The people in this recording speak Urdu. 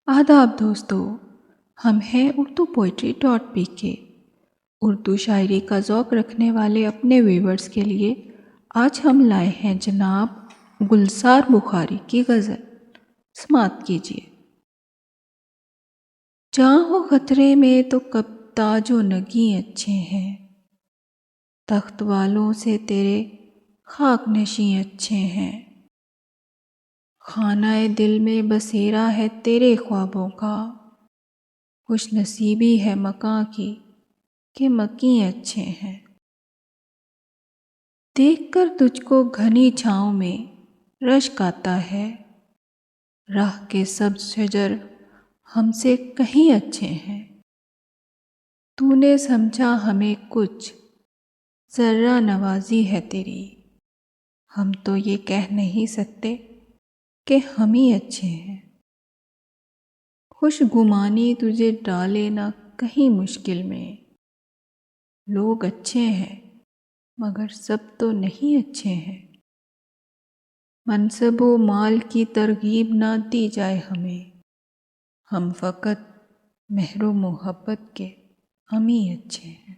آداب دوستو، ہم ہیں اردو پوئٹری .pk۔ اردو شاعری کا ذوق رکھنے والے اپنے ویورز کے لیے آج ہم لائے ہیں جناب گلزار بخاری کی غزل، سماعت کیجیے۔ جاں ہو خطرے میں تو کب تاج و نگیں اچھے ہیں، تخت والوں سے تیرے خاک نشیں اچھے ہیں۔ خانہ دل میں بسیرا ہے تیرے خوابوں کا، خوش نصیبی ہے مکاں کی کہ مکیں اچھے ہیں۔ دیکھ کر تجھ کو گھنی چھاؤں میں رشک آتا ہے، راہ کے سبز شجر ہم سے کہیں اچھے ہیں۔ تو نے سمجھا ہمیں کچھ ذرہ نوازی ہے تیری، ہم تو یہ کہہ نہیں سکتے کہ ہم ہی اچھے ہیں۔ خوش گمانی تجھے ڈالے نہ کہیں مشکل میں، لوگ اچھے ہیں مگر سب تو نہیں اچھے ہیں۔ منصب و مال کی ترغیب نہ دی جائے ہمیں، ہم فقط مہر و محبت کے ہم ہی اچھے ہیں۔